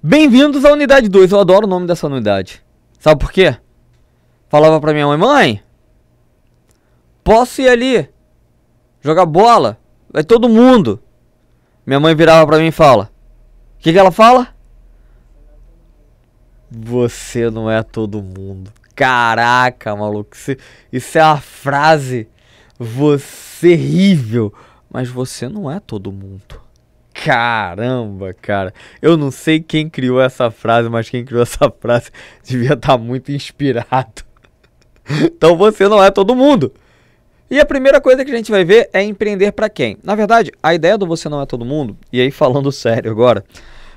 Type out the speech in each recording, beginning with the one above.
Bem-vindos à unidade 2. Eu adoro o nome dessa unidade. Sabe por quê? Falava pra minha mãe: mãe, posso ir ali jogar bola? Vai todo mundo. Minha mãe virava pra mim e fala: o que ela fala? Você não é todo mundo. Caraca, maluco. Isso é uma frase. Você terrível. Mas você não é todo mundo. Caramba, cara. Eu não sei quem criou essa frase, mas quem criou essa frase devia estar muito inspirado. Então você não é todo mundo. E a primeira coisa que a gente vai ver é empreender pra quem? Na verdade, a ideia do você não é todo mundo, e aí falando sério agora,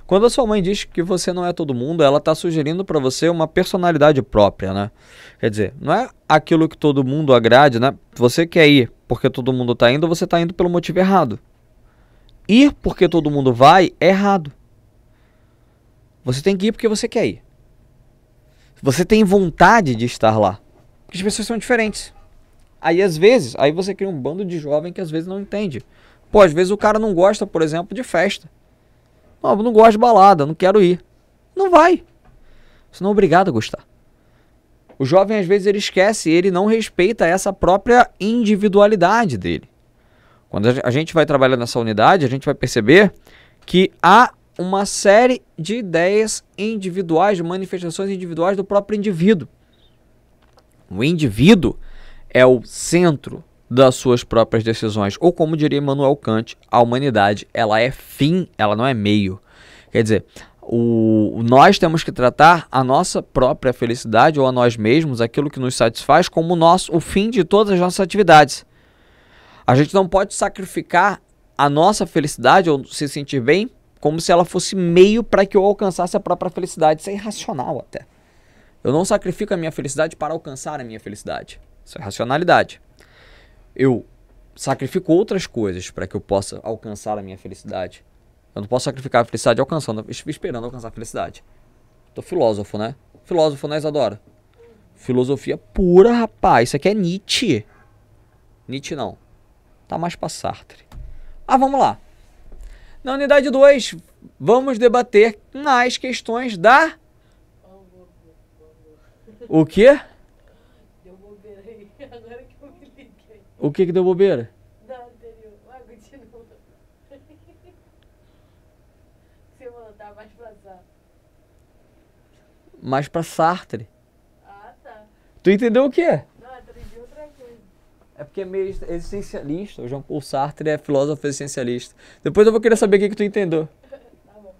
quando a sua mãe diz que você não é todo mundo, ela está sugerindo para você uma personalidade própria, né? Quer dizer, não é aquilo que todo mundo agrade, né? Você quer ir porque todo mundo está indo, você está indo pelo motivo errado. Ir porque todo mundo vai é errado. Você tem que ir porque você quer ir. Você tem vontade de estar lá. Porque as pessoas são diferentes. Aí às vezes, aí você cria um bando de jovem que às vezes não entende. Pô, às vezes o cara não gosta, por exemplo, de festa. Não gosto de balada, não quero ir. Não vai. Você não é obrigado a gostar. O jovem, às vezes, ele esquece, ele não respeita essa própria individualidade dele. Quando a gente vai trabalhar nessa unidade, a gente vai perceber que há uma série de ideias individuais, de manifestações individuais do próprio indivíduo. O indivíduo é o centro das suas próprias decisões, ou como diria Immanuel Kant, a humanidade, ela é fim, ela não é meio. Quer dizer, nós temos que tratar a nossa própria felicidade ou a nós mesmos, aquilo que nos satisfaz, como o fim de todas as nossas atividades. A gente não pode sacrificar a nossa felicidade ou se sentir bem como se ela fosse meio para que eu alcançasse a própria felicidade. Isso é irracional até. Eu não sacrifico a minha felicidade para alcançar a minha felicidade. Isso é racionalidade. Eu sacrifico outras coisas para que eu possa alcançar a minha felicidade. Eu não posso sacrificar a felicidade esperando alcançar a felicidade. Tô filósofo, né? Filósofo, né, Isadora? Filosofia pura, rapaz. Isso aqui é Nietzsche. Nietzsche não. Tá mais pra Sartre. Vamos lá. Na unidade 2, vamos debater nas questões da... O quê? Deu bobeira aí. Agora que eu me liguei. O que deu bobeira? Da anterior. Continua. Você voltar mais pra Sartre. Mais pra Sartre. Tá. Tu entendeu o quê? Não, aprendi outra coisa. É porque é meio existencialista. O Jean Paul Sartre é filósofo existencialista. Depois eu vou querer saber o que tu entendeu. Tá bom.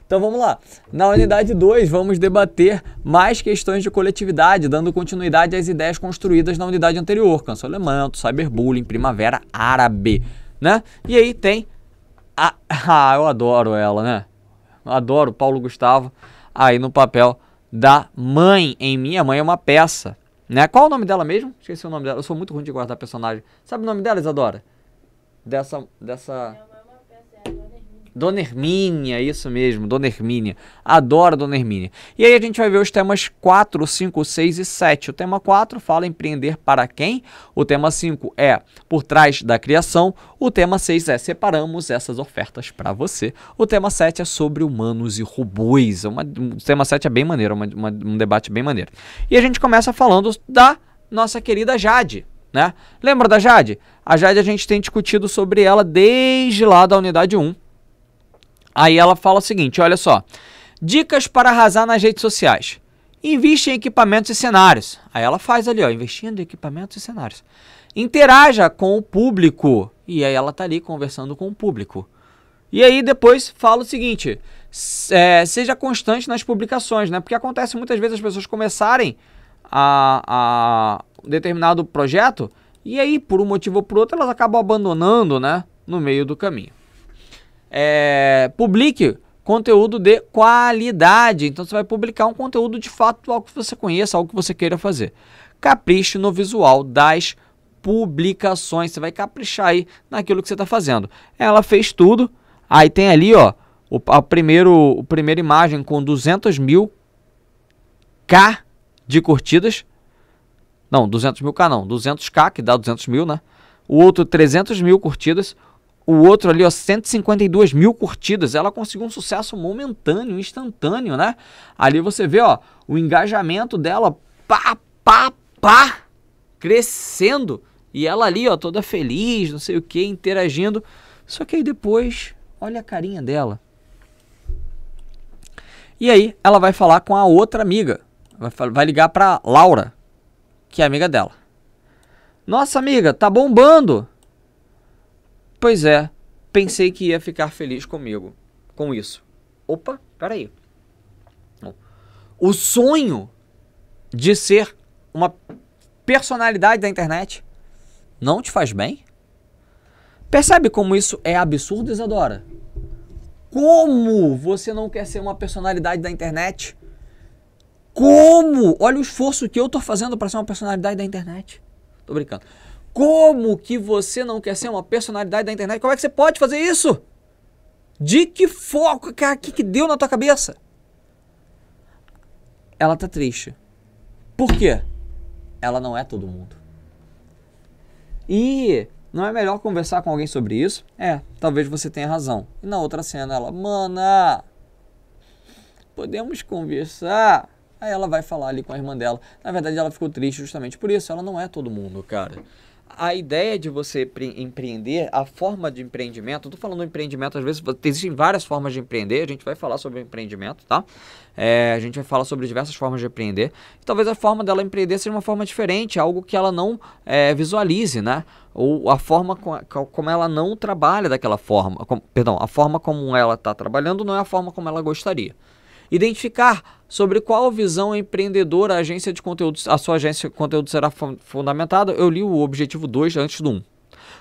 Então vamos lá. Na unidade 2, vamos debater mais questões de coletividade, dando continuidade às ideias construídas na unidade anterior. Cancelamento, cyberbullying, primavera árabe, né? E aí tem eu adoro ela, né? Eu adoro Paulo Gustavo aí no papel da mãe em Minha Mãe é uma Peça, né? Qual é o nome dela mesmo? Esqueci o nome dela. Eu sou muito ruim de guardar personagem. Sabe o nome dela, Isadora? Dessa... Dona Hermínia, isso mesmo, Dona Hermínia. Adoro Dona Hermínia. E aí a gente vai ver os temas 4, 5, 6 e 7. O tema 4 fala empreender para quem? O tema 5 é por trás da criação. O tema 6 é separamos essas ofertas para você. O tema 7 é sobre humanos e robôs. O tema 7 é bem maneiro, um debate bem maneiro. E a gente começa falando da nossa querida Jade, né? Lembra da Jade? A Jade a gente tem discutido sobre ela desde lá da unidade 1. Aí ela fala o seguinte, olha só. Dicas para arrasar nas redes sociais. Investe em equipamentos e cenários. Aí ela faz ali, ó, investindo em equipamentos e cenários. Interaja com o público. E aí ela tá ali conversando com o público. E aí depois fala o seguinte, seja constante nas publicações, né? Porque acontece muitas vezes as pessoas começarem a um determinado projeto e aí por um motivo ou por outro elas acabam abandonando, né? No meio do caminho. Publique conteúdo de qualidade. Então você vai publicar um conteúdo de fato, algo que você conheça, algo que você queira fazer. Capriche no visual das publicações. Você vai caprichar aí naquilo que você está fazendo. Ela fez tudo. Aí tem ali, ó, a primeira imagem com 200.000 K de curtidas. Não, 200.000 K não. 200K, que dá 200.000, né? O outro 300.000 curtidas. o outro ali, ó, 152 mil curtidas. Ela conseguiu um sucesso momentâneo, instantâneo, né? Ali você vê, ó, o engajamento dela, pá, crescendo. E ela ali, ó, toda feliz, não sei o que, interagindo. Só que aí depois, olha a carinha dela. E aí ela vai falar com a outra amiga. Vai ligar pra Laura, que é amiga dela. Nossa, amiga, tá bombando. Pois é, pensei que ia ficar feliz comigo, com isso. Opa, peraí. O sonho de ser uma personalidade da internet não te faz bem? Percebe como isso é absurdo, Isadora? Como você não quer ser uma personalidade da internet? Como? Olha o esforço que eu tô fazendo para ser uma personalidade da internet. Tô brincando. Como que você não quer ser uma personalidade da internet? Como é que você pode fazer isso? De que foco, cara, que deu na tua cabeça? Ela tá triste. Por quê? Ela não é todo mundo. E não é melhor conversar com alguém sobre isso? É, talvez você tenha razão. E na outra cena ela, mana, podemos conversar? Aí ela vai falar ali com a irmã dela. Na verdade ela ficou triste justamente por isso. Ela não é todo mundo, cara. A ideia de você empreender, a forma de empreendimento, eu tô falando empreendimento, às vezes existem várias formas de empreender, a gente vai falar sobre empreendimento, tá? A gente vai falar sobre diversas formas de empreender, e talvez a forma dela empreender seja uma forma diferente, algo que ela não visualize, né? Ou a forma como ela não trabalha daquela forma, a forma como ela está trabalhando não é a forma como ela gostaria. Identificar sobre qual visão empreendedora a agência de conteúdo, a sua agência de conteúdo será fundamentada. Eu li o objetivo 2 antes do 1.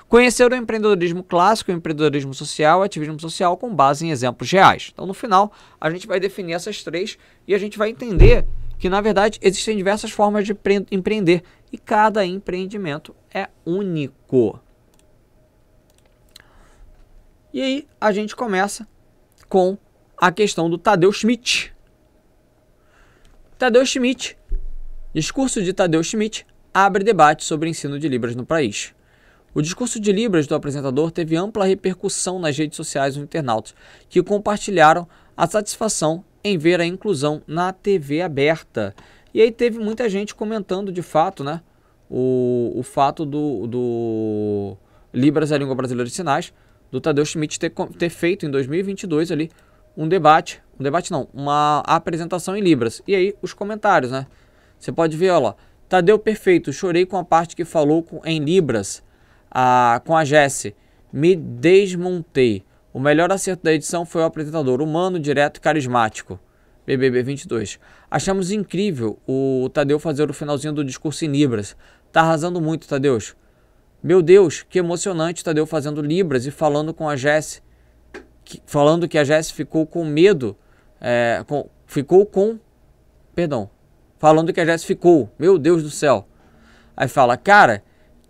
Conhecer o empreendedorismo clássico, o empreendedorismo social e ativismo social com base em exemplos reais. Então, no final, a gente vai definir essas três e a gente vai entender que, na verdade, existem diversas formas de empreender e cada empreendimento é único. E aí, a gente começa com a questão do Tadeu Schmidt. Tadeu Schmidt. Discurso de Tadeu Schmidt abre debate sobre ensino de Libras no país. O discurso de Libras do apresentador teve ampla repercussão nas redes sociais dos internautas, que compartilharam a satisfação em ver a inclusão na TV aberta. E aí teve muita gente comentando de fato, né, o fato do Libras, a língua brasileira de sinais, do Tadeu Schmidt ter feito em 2022 ali uma apresentação em Libras. E aí, os comentários, né? Você pode ver, olha lá. Tadeu perfeito, chorei com a parte que falou em Libras com a Jessie. Me desmontei. O melhor acerto da edição foi o apresentador, humano, direto e carismático. BBB 22. Achamos incrível o Tadeu fazer o finalzinho do discurso em Libras. Tá arrasando muito, Tadeu. Meu Deus, que emocionante Tadeu fazendo Libras e falando com a Jessie. Falando que a Jessie ficou com medo, falando que a Jessie ficou, meu Deus do céu. Aí fala, cara,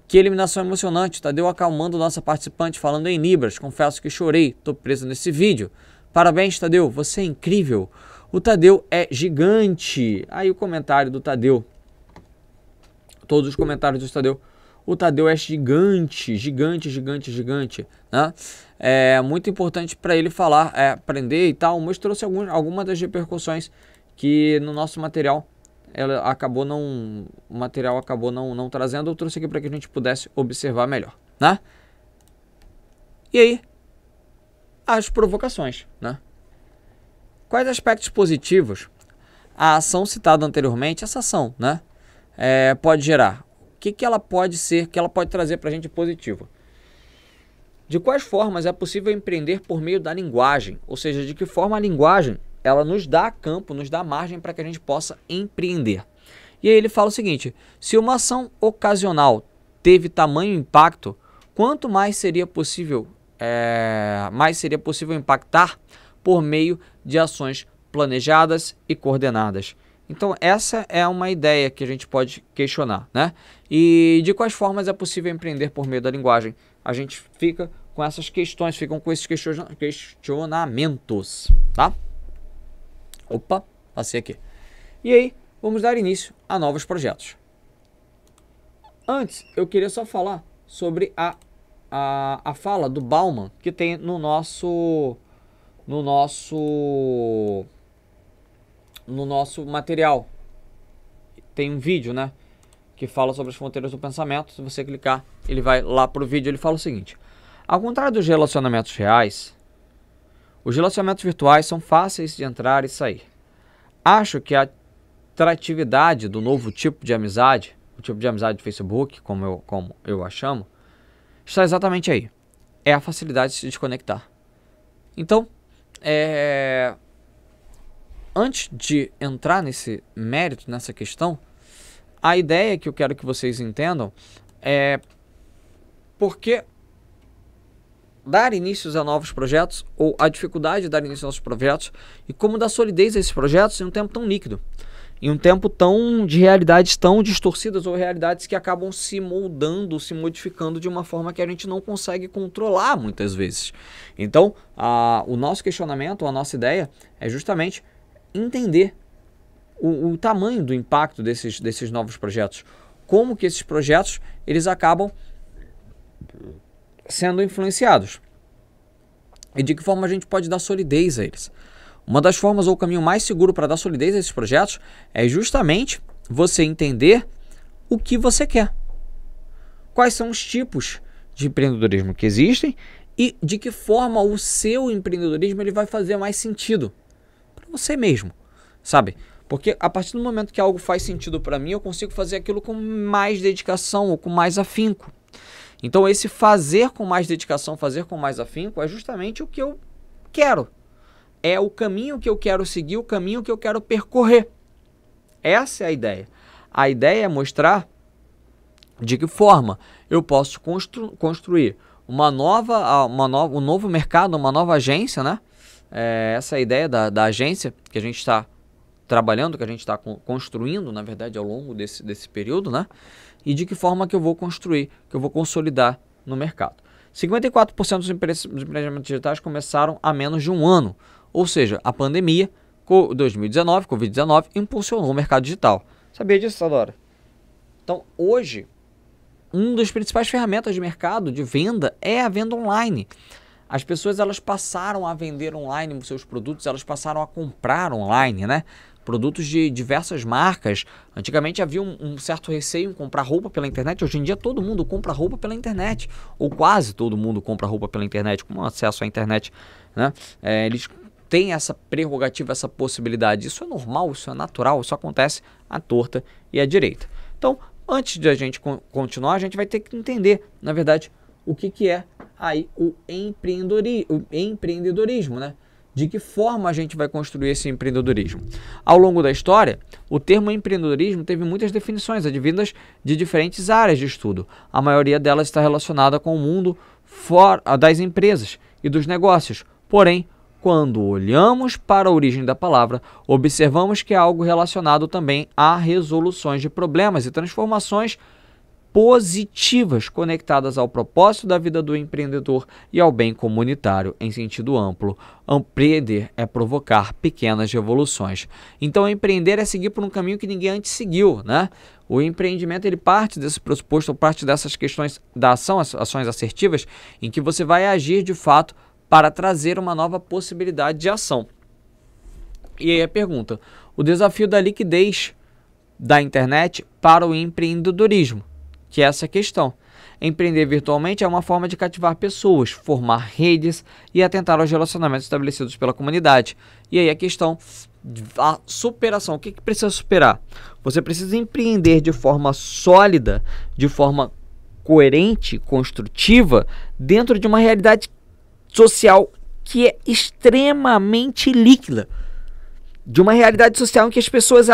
que eliminação emocionante, Tadeu acalmando nossa participante, falando em Libras, confesso que chorei, tô preso nesse vídeo. Parabéns, Tadeu, você é incrível. O Tadeu é gigante. Aí o comentário do Tadeu, todos os comentários do Tadeu. O Tadeu é gigante, né? É muito importante para ele falar, aprender e tal, mas trouxe algumas das repercussões que no nosso material o material acabou não trazendo. Eu trouxe aqui para que a gente pudesse observar melhor, né? E aí, as provocações, né? Quais aspectos positivos a ação citada anteriormente, essa ação, né, pode gerar? O que ela pode ser, que ela pode trazer para a gente positivo? De quais formas é possível empreender por meio da linguagem? Ou seja, de que forma a linguagem ela nos dá campo, nos dá margem para que a gente possa empreender. E aí ele fala o seguinte, se uma ação ocasional teve tamanho impacto, quanto mais seria possível impactar por meio de ações planejadas e coordenadas. Então essa é uma ideia que a gente pode questionar, né? E de quais formas é possível empreender por meio da linguagem? A gente fica com essas questões, ficam com esses questionamentos, tá? Opa, passei aqui. E aí, vamos dar início a novos projetos. Antes, eu queria só falar sobre a a fala do Bauman que tem no nosso material. Tem um vídeo, né, que fala sobre as fronteiras do pensamento. Se você clicar, ele vai lá pro vídeo. Ele fala o seguinte: ao contrário dos relacionamentos reais, os relacionamentos virtuais são fáceis de entrar e sair. Acho que a atratividade do novo tipo de amizade, o tipo de amizade do Facebook, como eu a chamo, está exatamente aí. É a facilidade de se desconectar. Então, antes de entrar nesse mérito, nessa questão, a ideia que eu quero que vocês entendam é porque dar início a novos projetos, ou a dificuldade de dar início a novos projetos, e como dar solidez a esses projetos em um tempo tão líquido, em um tempo de realidades tão distorcidas, ou realidades que acabam se moldando, se modificando de uma forma que a gente não consegue controlar muitas vezes. Então, o nosso questionamento, a nossa ideia é justamente entender o tamanho do impacto desses novos projetos, como que esses projetos eles acabam sendo influenciados e de que forma a gente pode dar solidez a eles. Uma das formas ou o caminho mais seguro para dar solidez a esses projetos é justamente você entender o que você quer. Quais são os tipos de empreendedorismo que existem e de que forma o seu empreendedorismo ele vai fazer mais sentido para você mesmo, sabe? Porque a partir do momento que algo faz sentido para mim, eu consigo fazer aquilo com mais dedicação ou com mais afinco. Então esse fazer com mais dedicação, fazer com mais afinco é justamente o que eu quero. É o caminho que eu quero seguir, o caminho que eu quero percorrer. Essa é a ideia. A ideia é mostrar de que forma eu posso construir um novo mercado, uma nova agência, né? Essa é a ideia da agência que a gente está trabalhando, que a gente está construindo, na verdade, ao longo desse período, né? E de que forma que eu vou construir, que eu vou consolidar no mercado. 54% dos empreendimentos digitais começaram há menos de um ano. Ou seja, a pandemia, Covid-19, impulsionou o mercado digital. Sabia disso, Sadora? Então, hoje, uma das principais ferramentas de mercado, de venda, é a venda online. As pessoas elas passaram a vender online os seus produtos, elas passaram a comprar online, né? Produtos de diversas marcas. Antigamente havia um certo receio em comprar roupa pela internet. Hoje em dia todo mundo compra roupa pela internet. Ou quase todo mundo compra roupa pela internet, com acesso à internet, né? Eles têm essa prerrogativa, essa possibilidade. Isso é normal, isso é natural, isso acontece à torta e à direita. Então, antes de a gente continuar, a gente vai ter que entender, na verdade, o que é aí o empreendedorismo, né? De que forma a gente vai construir esse empreendedorismo? Ao longo da história, o termo empreendedorismo teve muitas definições advindas de diferentes áreas de estudo. A maioria delas está relacionada com o mundo das empresas e dos negócios. Porém, quando olhamos para a origem da palavra, observamos que é algo relacionado também a resoluções de problemas e transformações positivas conectadas ao propósito da vida do empreendedor e ao bem comunitário em sentido amplo. Empreender é provocar pequenas revoluções. Então, empreender é seguir por um caminho que ninguém antes seguiu, né? O empreendimento ele parte desse pressuposto, parte dessas questões da ação, ações assertivas, em que você vai agir de fato para trazer uma nova possibilidade de ação. E aí a pergunta: o desafio da liquidez da internet para o empreendedorismo, que é essa questão. Empreender virtualmente é uma forma de cativar pessoas, formar redes e atentar aos relacionamentos estabelecidos pela comunidade. E aí a questão da superação. O que precisa superar? Você precisa empreender de forma sólida, de forma coerente, construtiva, dentro de uma realidade social que é extremamente líquida. De uma realidade social em que as pessoas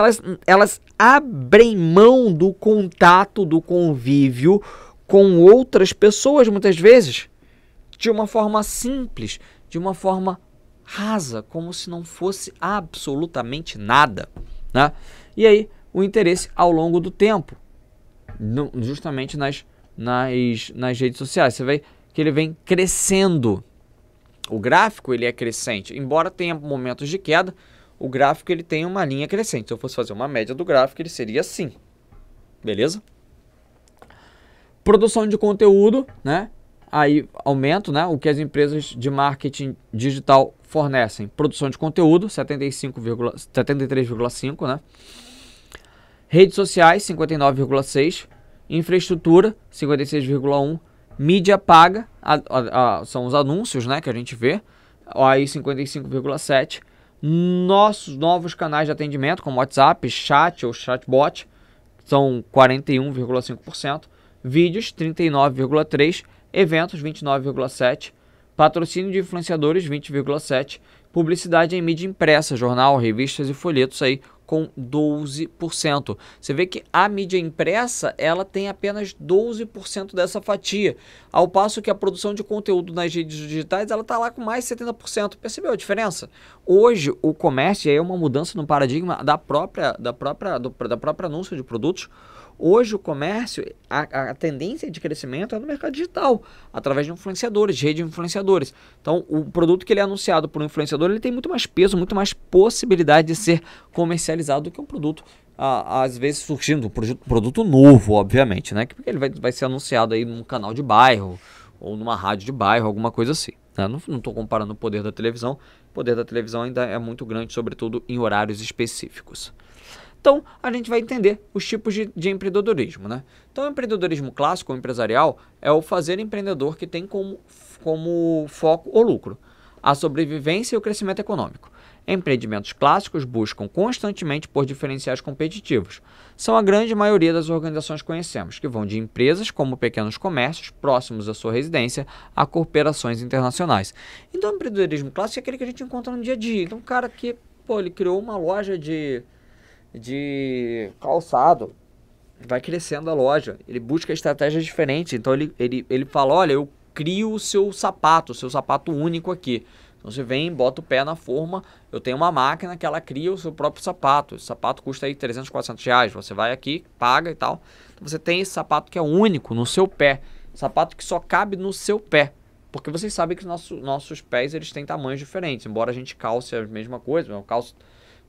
elas abrem mão do contato, do convívio com outras pessoas, muitas vezes, de uma forma simples, de uma forma rasa, como se não fosse absolutamente nada, né? E aí, o interesse ao longo do tempo, justamente nas redes sociais, você vê que ele vem crescendo. O gráfico ele é crescente, embora tenha momentos de queda. O gráfico ele tem uma linha crescente. Se eu fosse fazer uma média do gráfico, ele seria assim. Beleza? Produção de conteúdo, né? aí aumento, né, o que as empresas de marketing digital fornecem. Produção de conteúdo, 73,5, né? Redes sociais, 59,6. Infraestrutura, 56,1. Mídia paga, são os anúncios, né, que a gente vê, aí 55,7. Nossos novos canais de atendimento, como WhatsApp, chat ou chatbot, são 41,5%. Vídeos, 39,3%. Eventos, 29,7%. Patrocínio de influenciadores, 20,7%. Publicidade em mídia impressa, jornal, revistas e folhetos aí com 12%. Você vê que a mídia impressa, ela tem apenas 12% dessa fatia, ao passo que a produção de conteúdo nas redes digitais, ela está lá com mais de 70%. Percebeu a diferença? Hoje, o comércio, e aí é uma mudança no paradigma da própria anúncio de produtos. Hoje o comércio, a tendência de crescimento é no mercado digital, através de influenciadores, de rede de influenciadores. Então, o produto que ele é anunciado por um influenciador, ele tem muito mais peso, muito mais possibilidade de ser comercializado do que um produto, às vezes surgindo, um produto novo, obviamente, né? Porque ele vai ser anunciado aí num canal de bairro, ou numa rádio de bairro, alguma coisa assim. Né? Não estou comparando o poder da televisão. O poder da televisão ainda é muito grande, sobretudo em horários específicos. Então, a gente vai entender os tipos de empreendedorismo, né? Então, o empreendedorismo clássico, ou empresarial, é o fazer empreendedor que tem como foco o lucro, a sobrevivência e o crescimento econômico. Empreendimentos clássicos buscam constantemente por diferenciais competitivos. São a grande maioria das organizações que conhecemos, que vão de empresas como pequenos comércios próximos à sua residência a corporações internacionais. Então, o empreendedorismo clássico é aquele que a gente encontra no dia a dia. Então, um cara que, ele criou uma loja de calçado, vai crescendo a loja, ele busca estratégias diferentes, então ele fala, olha, eu crio o seu sapato único aqui. Então você vem, bota o pé na forma, eu tenho uma máquina que ela cria o seu próprio sapato, esse sapato custa aí 300, 400 reais, você vai aqui, paga e tal, então você tem esse sapato que é único no seu pé, sapato que só cabe no seu pé, porque vocês sabem que nossos pés, eles têm tamanhos diferentes, embora a gente calce a mesma coisa,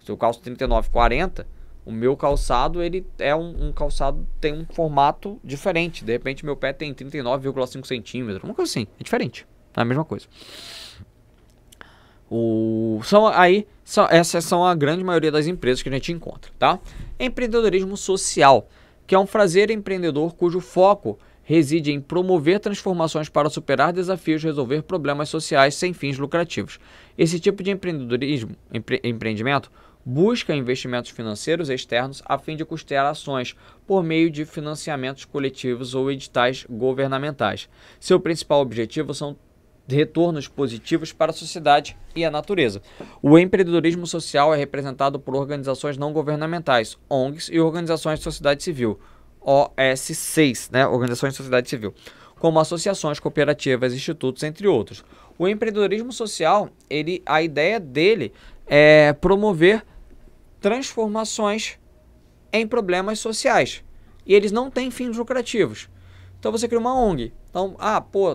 se eu calço 39, 40, o meu calçado, ele é um calçado, tem um formato diferente. De repente, meu pé tem 39,5 centímetros, uma coisa assim, é diferente, é a mesma coisa. Essas são a grande maioria das empresas que a gente encontra, tá? Empreendedorismo social, que é um fazer empreendedor cujo foco reside em promover transformações para superar desafios e resolver problemas sociais sem fins lucrativos. Esse tipo de empreendimento busca investimentos financeiros externos a fim de custear ações por meio de financiamentos coletivos ou editais governamentais. Seu principal objetivo são retornos positivos para a sociedade e a natureza. O empreendedorismo social é representado por organizações não governamentais, ONGs, e organizações de sociedade civil, OS6, né? Organizações de sociedade civil, como associações, cooperativas, institutos, entre outros. O empreendedorismo social, a ideia dele é promover transformações em problemas sociais. E eles não têm fins lucrativos. Então você cria uma ONG. Então,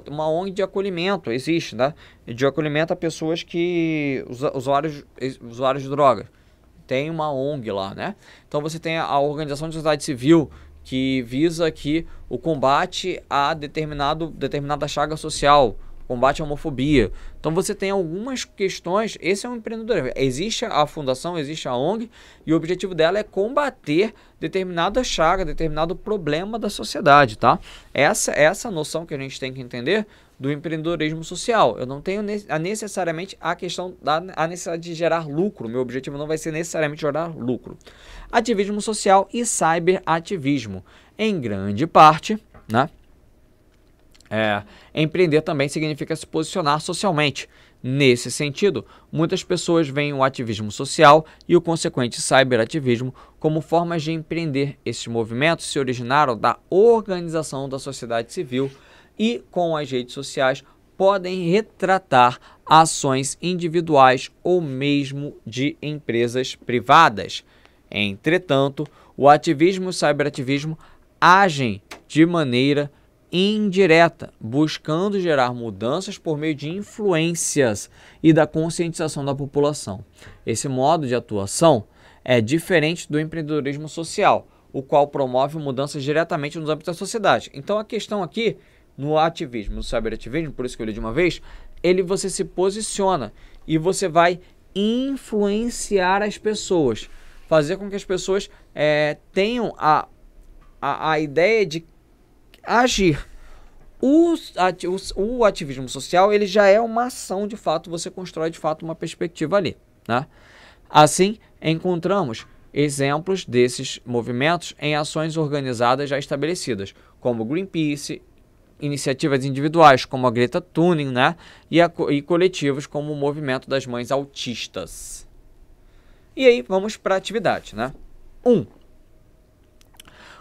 uma ONG de acolhimento existe, né? De acolhimento a pessoas que usuários de drogas. Tem uma ONG lá, né? Então você tem a organização de sociedade civil que visa aqui o combate a determinada chaga social, combate à homofobia. Então você tem algumas questões, esse é um empreendedorismo. Existe a fundação, existe a ONG, e o objetivo dela é combater determinada chaga, determinado problema da sociedade, tá? Essa noção que a gente tem que entender do empreendedorismo social. Eu não tenho necessariamente a questão a necessidade de gerar lucro. Meu objetivo não vai ser necessariamente gerar lucro. Ativismo social e cyberativismo. Em grande parte, né? Empreender também significa se posicionar socialmente. Nesse sentido, muitas pessoas veem o ativismo social e o consequente cyberativismo como formas de empreender. Esses movimentos se originaram da organização da sociedade civil e, com as redes sociais, podem retratar ações individuais ou mesmo de empresas privadas. Entretanto, o ativismo e o cyberativismo agem de maneira indireta, buscando gerar mudanças por meio de influências e da conscientização da população. Esse modo de atuação é diferente do empreendedorismo social, o qual promove mudanças diretamente nos âmbitos da sociedade. Então a questão aqui no ativismo, no cyberativismo, por isso que eu li de uma vez, você se posiciona e você vai influenciar as pessoas, fazer com que as pessoas tenham a ideia de agir. O ativismo social, ele já é uma ação de fato, você constrói de fato uma perspectiva ali, né? Assim, encontramos exemplos desses movimentos em ações organizadas já estabelecidas, como Greenpeace, iniciativas individuais como a Greta Thunberg, né? E coletivos como o Movimento das Mães Autistas. E aí, vamos para a atividade, né? 1.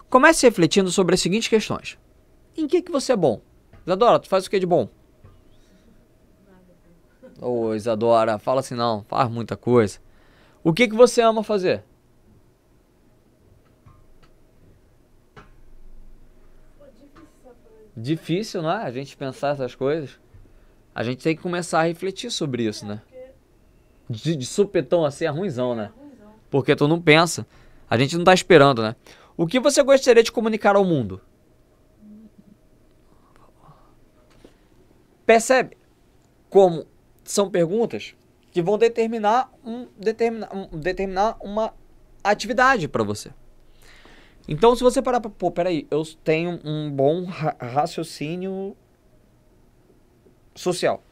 Comece refletindo sobre as seguintes questões. Em que você é bom? Isadora, tu faz o que de bom? Ô, Isadora, fala assim não, faz muita coisa. O que você ama fazer? Difícil, não é? A gente pensar essas coisas. A gente tem que começar a refletir sobre isso, né? De supetão assim é ruimzão, né? Porque tu não pensa. A gente não tá esperando, né? O que você gostaria de comunicar ao mundo? Percebe como são perguntas que vão determinar uma atividade para você. Então, se você parar para... Pô, peraí, eu tenho um bom raciocínio social.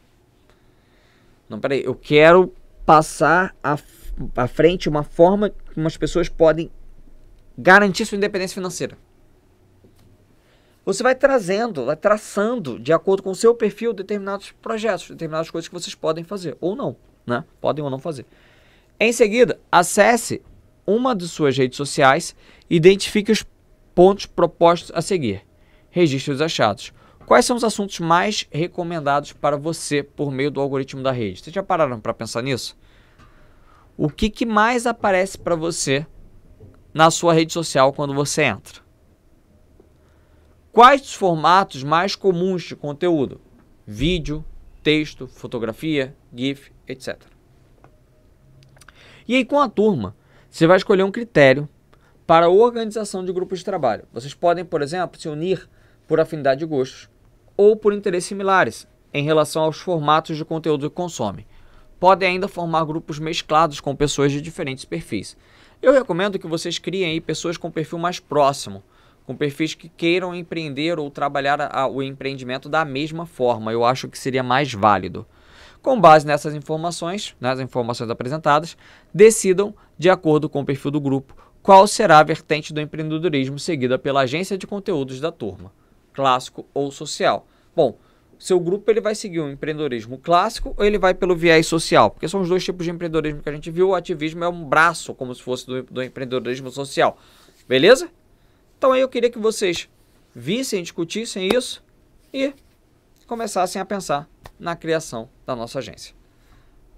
Não, peraí, eu quero passar à frente uma forma como as pessoas podem garantir sua independência financeira. Você vai traçando, de acordo com o seu perfil, determinados projetos, determinadas coisas que vocês podem fazer, ou não, né? Podem ou não fazer. Em seguida, acesse uma de suas redes sociais e identifique os pontos propostos a seguir. Registre os achados. Quais são os assuntos mais recomendados para você por meio do algoritmo da rede? Vocês já pararam para pensar nisso? O que mais aparece para você na sua rede social quando você entra? Quais os formatos mais comuns de conteúdo? Vídeo, texto, fotografia, GIF, etc. E aí com a turma, você vai escolher um critério para a organização de grupos de trabalho. Vocês podem, por exemplo, se unir por afinidade de gostos ou por interesses similares em relação aos formatos de conteúdo que consomem. Podem ainda formar grupos mesclados com pessoas de diferentes perfis. Eu recomendo que vocês criem aí pessoas com perfil mais próximo, com perfis que queiram empreender ou trabalhar o empreendimento da mesma forma. Eu acho que seria mais válido. Com base nessas informações, nas informações apresentadas, decidam, de acordo com o perfil do grupo, qual será a vertente do empreendedorismo seguida pela agência de conteúdos da turma, clássico ou social. Bom, seu grupo ele vai seguir o empreendedorismo clássico ou ele vai pelo viés social? Porque são os dois tipos de empreendedorismo que a gente viu. O ativismo é um braço, como se fosse do empreendedorismo social. Beleza? Então aí eu queria que vocês vissem, discutissem isso e começassem a pensar na criação da nossa agência.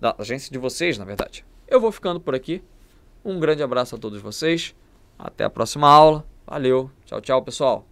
Da agência de vocês, na verdade. Eu vou ficando por aqui. Um grande abraço a todos vocês. Até a próxima aula. Valeu. Tchau, tchau, pessoal.